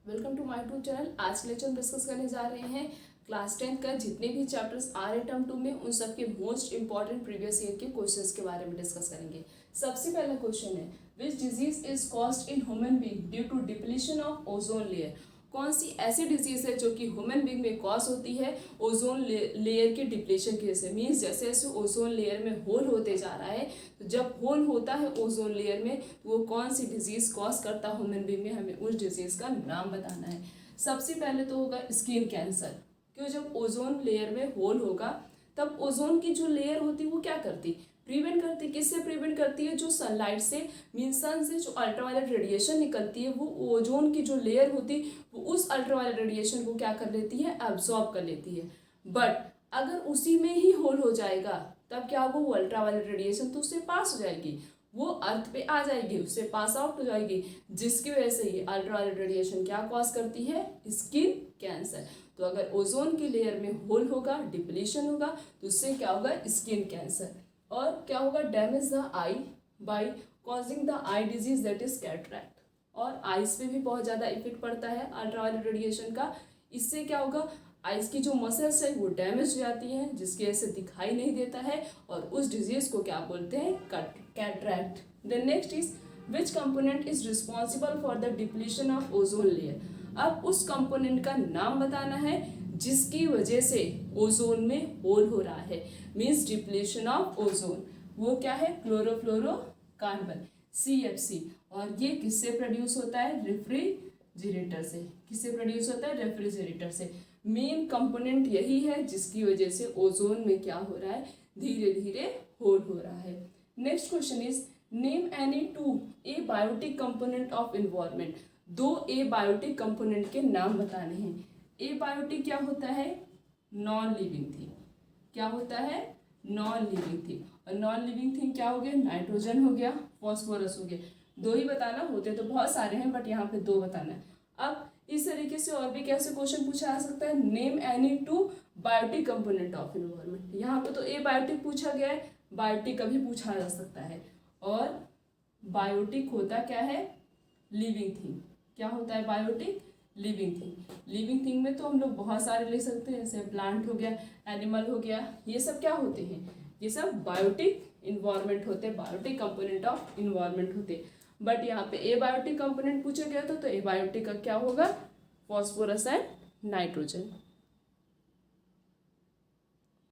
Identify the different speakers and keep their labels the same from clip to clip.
Speaker 1: Welcome to my YouTube channel. आज के lecture हम डिस्कस करने जा रहे हैं क्लास 10 का जितने भी चैप्टर्स आ रहे टर्म 2 में उन सब के मोस्ट इंपॉर्टेंट प्रीवियस ईयर के क्वेश्चंस के बारे में डिस्कस करेंगे। सबसे पहला क्वेश्चन है, which disease is caused in human being due to depletion of ozone layer. कौन सी ऐसी डिजीज है जो कि ह्यूमन बीइंग में कॉज होती है ओजोन लेयर के डिप्लीशन की वजह से। मीन्स जैसे जैसे ओजोन लेयर में होल होते जा रहा है, तो जब होल होता है ओजोन लेयर में तो वो कौन सी डिजीज कॉज करता है ह्यूमन बीइंग में, हमें उस डिजीज का नाम बताना है। सबसे पहले तो होगा स्किन कैंसर, क्यों जब ओजोन लेयर में होल होगा तब ओजोन की जो लेयर होती है वो क्या करती, प्रिवेंट करती। किससे प्रिवेंट करती है? जो सनलाइट से, मीन सन से जो अल्ट्रावायलेट रेडिएशन निकलती है वो ओजोन की जो लेयर होती वो उस अल्ट्रावायलेट रेडिएशन को क्या कर लेती है, एब्जॉर्ब कर लेती है। बट अगर उसी में ही होल हो जाएगा तब क्या होगा, वो अल्ट्रावायलेट रेडिएशन तो उससे पास हो जाएगी, वो अर्थ पे आ जाएगी, उससे पास आउट हो जाएगी, जिसकी वजह से ये अल्ट्रावायलेट रेडिएशन क्या कॉज करती है, स्किन कैंसर। तो अगर ओजोन की लेयर में होल होगा, डिप्लीशन होगा, तो उससे क्या होगा, स्किन कैंसर। और क्या होगा, damage the I by causing the eye disease that is cataract. और आइज पे भी बहुत ज़्यादा इफेक्ट पड़ता है अल्ट्रावायलेट रेडिएशन का। इससे क्या होगा, आइज की जो मसल्स है वो डैमेज हो जाती हैं, जिसकी वजह से दिखाई नहीं देता है, और उस डिजीज को क्या बोलते हैं, cataract. The next is which component is responsible for the depletion of ozone layer. अब उस कंपोनेंट का नाम बताना है जिसकी वजह से ओजोन में होल हो रहा है, मीन्स डिप्लीशन ऑफ ओजोन। वो क्या है, क्लोरोफ्लोरोकार्बन, CFC। और ये किससे प्रोड्यूस होता है, रेफ्रिजरेटर से। किससे प्रोड्यूस होता है, रेफ्रिजरेटर से। मेन कंपोनेंट यही है जिसकी वजह से ओजोन में क्या हो रहा है, धीरे धीरे होल हो रहा है। Next question is name any two abiotic component of environment. दो ए बायोटिक कंपोनेंट के नाम बताने हैं। ए बायोटिक क्या होता है, नॉन लिविंग थिंग। क्या होता है, नॉन लिविंग थिंग। और नॉन लिविंग थिंग क्या हो गया, नाइट्रोजन हो गया, फॉस्फोरस हो गया। दो ही बताना, होते तो बहुत सारे हैं बट यहाँ पे दो बताना है। अब इस तरीके से और भी कैसे क्वेश्चन पूछा जा सकता है, name any two biotic component of environment. यहाँ पे तो ए बायोटिक पूछा गया है, बायोटिक का भी पूछा जा सकता है। और बायोटिक होता क्या है, लिविंग थिंग। क्या होता है biotic, living thing. Living thing में तो हम लोग बहुत सारे ले सकते हैं, जैसे प्लांट हो गया, एनिमल हो गया, ये सब क्या होते हैं, ये सब बायोटिक इन्वायरमेंट होते हैं, बायोटिक कंपोनेंट ऑफ इन्वायरमेंट होते हैं। बट यहाँ पे ए बायोटिक कंपोनेंट पूछा गया था, तो ए बायोटिक का क्या होगा, phosphorus and nitrogen.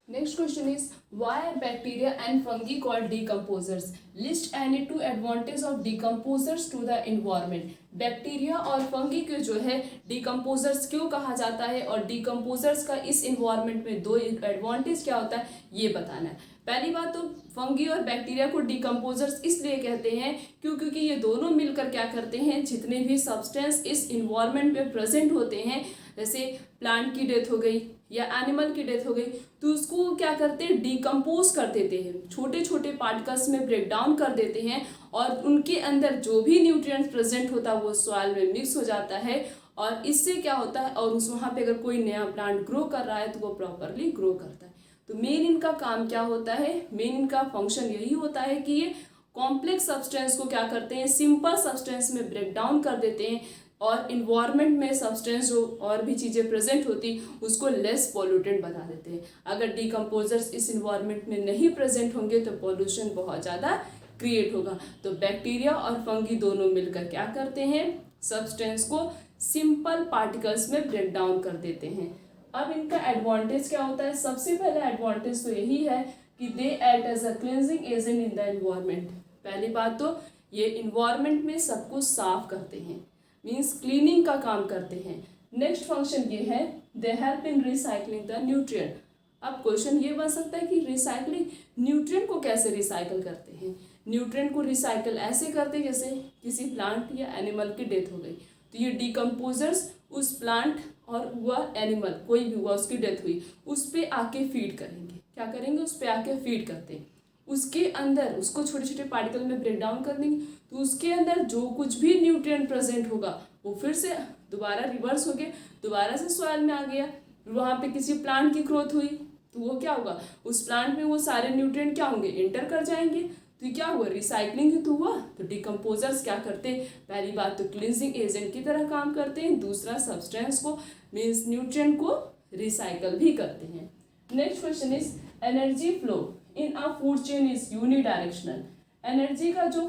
Speaker 1: Next question is why are bacteria and fungi called decomposers? List any two advantages of decomposers to the environment. Bacteria और फंगी को जो है डिकम्पोजर्स क्यों कहा जाता है, और डिकम्पोजर्स का इस इन्वायरमेंट में दो एडवांटेज क्या होता है ये बताना है। पहली बात तो फंगी और बैक्टीरिया को डिकम्पोजर्स इसलिए कहते हैं क्योंकि ये दोनों मिलकर क्या करते हैं, जितने भी सब्सटेंस इस इन्वायरमेंट में प्रेजेंट होते हैं, जैसे प्लांट की डेथ हो गई या एनिमल की डेथ हो गई, तो उसको क्या करते हैं, डिकम्पोज कर देते हैं, छोटे छोटे पार्टिकल्स में ब्रेक डाउन कर देते हैं, और उनके अंदर जो भी न्यूट्रिएंट्स प्रेजेंट होता है वो सॉइल में मिक्स हो जाता है। और इससे क्या होता है, और उस वहाँ पे अगर कोई नया प्लांट ग्रो कर रहा है तो वो प्रॉपरली ग्रो करता है। तो मेन इनका काम क्या होता है, मेन इनका फंक्शन यही होता है कि ये कॉम्प्लेक्स सब्सटेंस को क्या करते हैं, सिंपल सब्सटेंस में ब्रेक डाउन कर देते हैं, और इन्वायरमेंट में सब्सटेंस जो और भी चीज़ें प्रेजेंट होती उसको लेस पॉल्यूटेंट बना देते हैं। अगर डिकम्पोजर्स इस इन्वायरमेंट में नहीं प्रेजेंट होंगे तो पॉल्यूशन बहुत ज़्यादा क्रिएट होगा। तो बैक्टीरिया और फंगी दोनों मिलकर क्या करते हैं, सब्सटेंस को सिंपल पार्टिकल्स में ब्रेक डाउन कर देते हैं। अब इनका एडवांटेज क्या होता है, सबसे पहला एडवांटेज तो यही है कि they act as a cleansing agent in the environment. पहली बात तो ये इन्वायरमेंट में सब कुछ साफ करते हैं, मीन्स क्लीनिंग का काम करते हैं। नेक्स्ट फंक्शन ये है, they help in recycling the nutrient. अब क्वेश्चन ये बन सकता है कि रिसाइकलिंग, न्यूट्रिएंट को कैसे रिसाइकल करते हैं। न्यूट्रिएंट को रिसाइकल ऐसे करते हैं जैसे किसी प्लांट या एनिमल की डेथ हो गई, तो ये डिकम्पोजर्स उस प्लांट और हुआ एनिमल कोई भी हुआ उसकी डेथ हुई उस पर आके फीड करेंगे। क्या करेंगे, उस पर आके फीड करते हैं, उसके अंदर उसको छोटे छोटे पार्टिकल में ब्रेक डाउन कर देंगे, तो उसके अंदर जो कुछ भी न्यूट्रिएंट प्रेजेंट होगा वो फिर से दोबारा रिवर्स हो गया, दोबारा से सॉइल में आ गया। वहाँ पे किसी प्लांट की ग्रोथ हुई तो वो क्या होगा, उस प्लांट में वो सारे न्यूट्रिएंट क्या होंगे, इंटर कर जाएंगे। तो तो क्या हुआ, रिसाइकलिंग ही तो हुआ। तो डिकम्पोजर्स क्या करते हैं, पहली बात तो क्लींजिंग एजेंट की तरह काम करते हैं, दूसरा सब्सटेंस को मीन्स न्यूट्रिएंट को रिसाइकल भी करते हैं। Next question is energy flow in a food chain is unidirectional. Energy का जो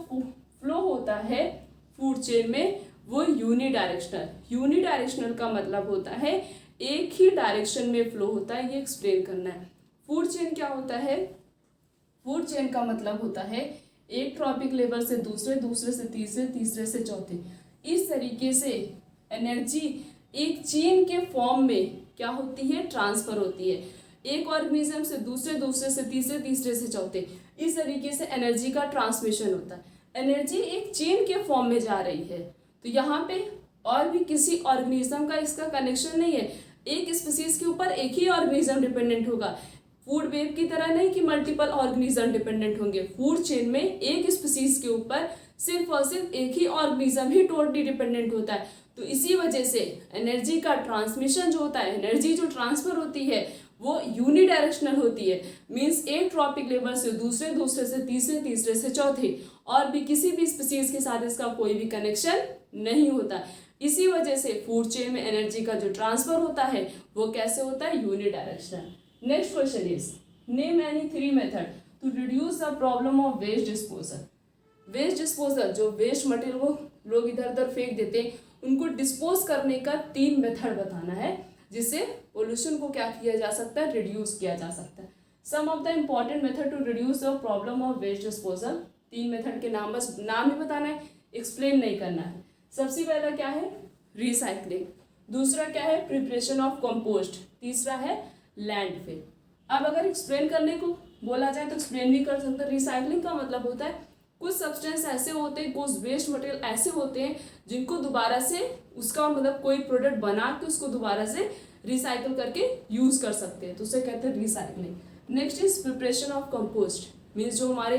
Speaker 1: फ्लो होता है फूड चेन में वो यूनिडायरेक्शनल। यूनिडायरेक्शनल का मतलब होता है एक ही डायरेक्शन में फ्लो होता है, ये एक्सप्लेन करना है। फूड चेन क्या होता है, फूड चेन का मतलब होता है एक ट्रॉपिक लेवल से दूसरे, दूसरे से तीसरे, तीसरे से चौथे, इस तरीके से एनर्जी एक चेन के फॉर्म में क्या होती है, ट्रांसफर होती है। एक ऑर्गेनिज्म से दूसरे, दूसरे से तीसरे, तीसरे से चौथे, इस तरीके से एनर्जी का ट्रांसमिशन होता है। एनर्जी एक चेन के फॉर्म में जा रही है, तो यहाँ पे और भी किसी ऑर्गेनिज्म का इसका कनेक्शन नहीं है। एक स्पीसीज के ऊपर एक ही ऑर्गेनिज्म डिपेंडेंट होगा, फूड वेब की तरह नहीं कि मल्टीपल ऑर्गेनिज्म डिपेंडेंट होंगे। फूड चेन में एक स्पीसीज के ऊपर सिर्फ और सिर्फ एक ही ऑर्गेनिज्म ही टोटली डिपेंडेंट होता है। तो इसी वजह से एनर्जी का ट्रांसमिशन जो होता है, एनर्जी जो ट्रांसफर होती है वो यूनिडायरेक्शनल होती है। मीन्स एक ट्रॉपिक लेवल से दूसरे, दूसरे से तीसरे, तीसरे से चौथे, और भी किसी भी स्पीसीज के साथ इसका कोई भी कनेक्शन नहीं होता। इसी वजह से फूड चेन में एनर्जी का जो ट्रांसफर होता है वो कैसे होता है, unidirectional. Next question is name any 3 method to reduce the problem of waste disposal. Waste disposal, जो वेस्ट मटेरियल वो लोग इधर उधर फेंक देते हैं, उनको डिस्पोज करने का 3 मेथड बताना है जिससे पोल्यूशन को क्या किया जा सकता है, रिड्यूस किया जा सकता है। Some of the important method to reduce the problem of waste disposal. 3 method के नाम, बस नाम ही बताना है, एक्सप्लेन नहीं करना है। सबसे पहला क्या है, रिसाइकलिंग। दूसरा क्या है, प्रिपरेशन ऑफ कंपोस्ट। तीसरा है लैंडफिल। अब अगर एक्सप्लेन करने को बोला जाए तो एक्सप्लेन भी कर सकते हैं। रिसाइकलिंग का मतलब होता है कुछ सब्सटेंस ऐसे होते हैं, कुछ वेस्ट मटेरियल ऐसे होते हैं जिनको दोबारा से उसका मतलब कोई प्रोडक्ट बना के उसको दोबारा से रिसाइकल करके यूज कर सकते हैं, तो उसे कहते हैं recycling. Next is preparation of compost. Means जो हमारे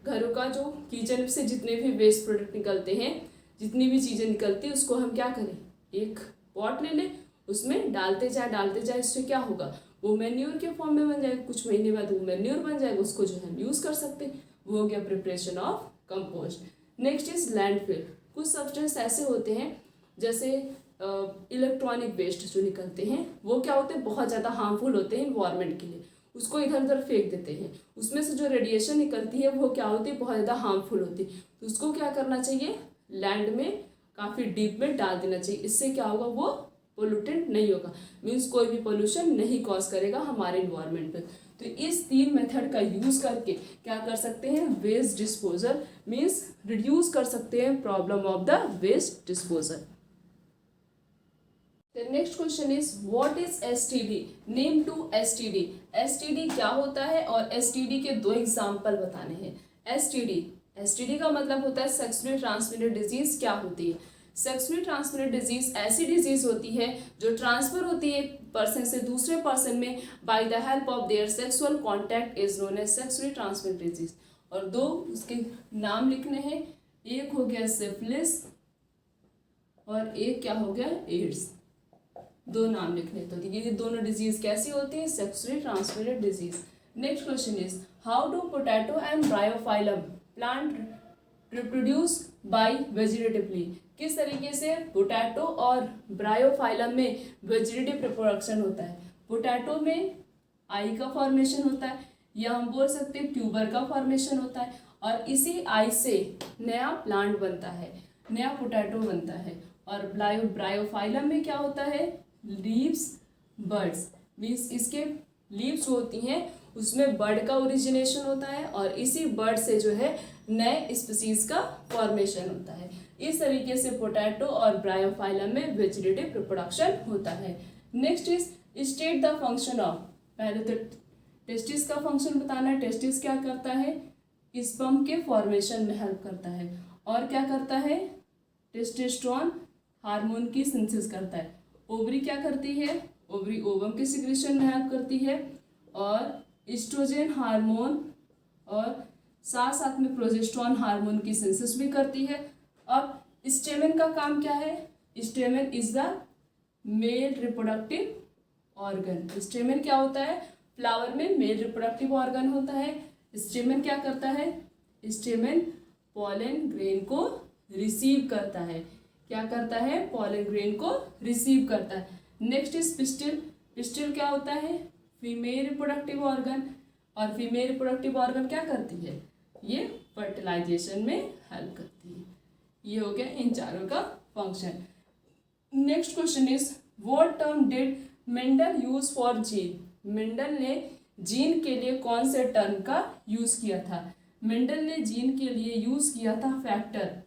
Speaker 1: घरों का जो किचन से जितने भी वेस्ट प्रोडक्ट निकलते हैं, जितनी भी चीज़ें निकलती है, उसको हम क्या करें, एक पॉट ले लें, उसमें डालते जाए, इससे क्या होगा, वो मैन्योर के फॉर्म में बन जाएगा। कुछ महीने बाद वो मैन्योर बन जाएगा, उसको जो है यूज़ कर सकते हैं। वो हो गया preparation of compost. Next is landfill. कुछ सब्सटेंस ऐसे होते हैं जैसे इलेक्ट्रॉनिक वेस्ट जो निकलते हैं, वो क्या होते हैं, बहुत ज़्यादा हार्मफुल होते हैं इन्वायरमेंट के लिए, उसको इधर उधर फेंक देते हैं। उसमें से जो रेडिएशन निकलती है वो क्या होती है, बहुत ज़्यादा हार्मफुल होती है। तो उसको क्या करना चाहिए, लैंड में काफ़ी डीप में डाल देना चाहिए। इससे क्या होगा, वो पोल्यूटेंट नहीं होगा, मीन्स कोई भी पोल्यूशन नहीं कॉज करेगा हमारे इन्वायरमेंट पे। तो इस 3 मेथड का यूज़ करके क्या कर सकते हैं, वेस्ट डिस्पोजल मीन्स रिड्यूस कर सकते हैं problem of the waste disposal. The next question is what is STD? Name to STD. STD क्या होता है और STD के 2 एग्जाम्पल बताने हैं। STD का मतलब होता है सेक्सुअली ट्रांसमिटेड डिजीज। क्या होती है, सेक्सुअली ट्रांसमिटेड डिजीज ऐसी डिजीज होती है जो ट्रांसफर होती है पर्सन से दूसरे पर्सन में by the help of their sexual contact, is known as sexually transmitted disease. और 2 उसके नाम लिखने हैं, एक हो गया सिफिलिस और एक क्या हो गया, एड्स। 2 नाम लिखने, तो ये दोनों डिजीज कैसी होती है, sexually transmitted disease. Next question is how do potato and Bryophyllum plant reproduce by vegetatively. किस तरीके से पोटैटो और ब्रायोफाइलम में वेजिटेटिव रिप्रोडक्शन होता है। पोटैटो में आई का फॉर्मेशन होता है, या हम बोल सकते हैं ट्यूबर का फॉर्मेशन होता है, और इसी आई से नया प्लांट बनता है, नया पोटैटो बनता है। और ब्रायोफाइलम में क्या होता है, लीव्स बर्ड्स, मीन्स इसके लीव्स होती हैं उसमें बर्ड का ओरिजिनेशन होता है, और इसी बर्ड से जो है नए स्पीसीज का फॉर्मेशन होता है। इस तरीके से पोटैटो और ब्रायोफाइलम में वेजिटेटिव रिप्रोडक्शन होता है। Next is state the function of. पहले तो टेस्टिस का फंक्शन बताना है। टेस्टिस क्या करता है, स्पर्म के फॉर्मेशन में हेल्प करता है, और क्या करता है, टेस्टोस्टेरोन हार्मोन की सिंथेसिस करता है। ओवरी क्या करती है, ओवरी ओवम के सिक्रेशन में हेल्प करती है, और एस्ट्रोजन हार्मोन और साथ साथ में प्रोजेस्टेरोन हार्मोन की सिंथेसिस भी करती है। अब स्टेमेन का काम क्या है, stamen is the male reproductive organ. Stamen क्या होता है, फ्लावर में मेल रिप्रोडक्टिव ऑर्गन होता है। स्टेमेन क्या करता है, स्टेमेन पॉलन ग्रेन को रिसीव करता है। क्या करता है? पॉलन ग्रेन को रिसीव करता है। Next is pistil. पिस्टिल क्या होता है? Female reproductive organ. और फीमेल रिप्रोडक्टिव ऑर्गन क्या करती है? ये फर्टिलाइजेशन में हेल्प करती है। ये हो गया इन चारों का function. Next question is what term did Mendel use for gene? Mendel ने जीन के लिए कौन से टर्म का यूज किया था? मेंडल ने जीन के लिए यूज किया था फैक्टर।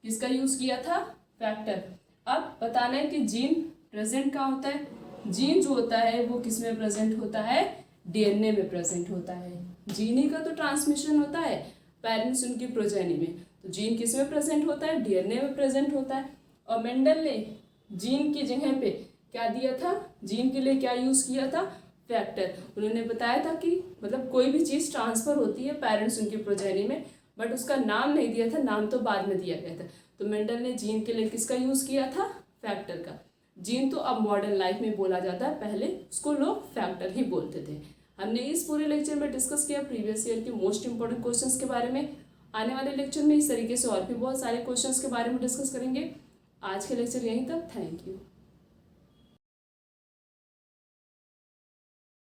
Speaker 1: किसका यूज किया था? फैक्टर। अब बताना है कि जीन प्रेजेंट कहाँ होता है? जीन जो होता है वो किस में प्रेजेंट होता है? डीएनए में प्रेजेंट होता है। जीन ही का तो ट्रांसमिशन होता है पेरेंट्स उनकी प्रोजेनी में, तो जीन किस में प्रेजेंट होता है? डीएनए में प्रेजेंट होता है। और मेंडल ने जीन की जगह पे क्या दिया था? जीन के लिए क्या यूज किया था? फैक्टर। उन्होंने बताया था कि मतलब कोई भी चीज़ ट्रांसफर होती है पेरेंट्स उनकी प्रोजेनी में, बट उसका नाम नहीं दिया था, नाम तो बाद में दिया गया था। तो मेंडल ने जीन के लिए किसका यूज़ किया था? फैक्टर का। जीन तो अब मॉडर्न लाइफ में बोला जाता है, पहले उसको लोग फैक्टर ही बोलते थे। हमने इस पूरे लेक्चर में डिस्कस किया प्रीवियस ईयर के मोस्ट इंपॉर्टेंट क्वेश्चंस के बारे में। आने वाले लेक्चर में इस तरीके से और भी बहुत सारे क्वेश्चंस के बारे में डिस्कस करेंगे। आज के लेक्चर यहीं तक। Thank you.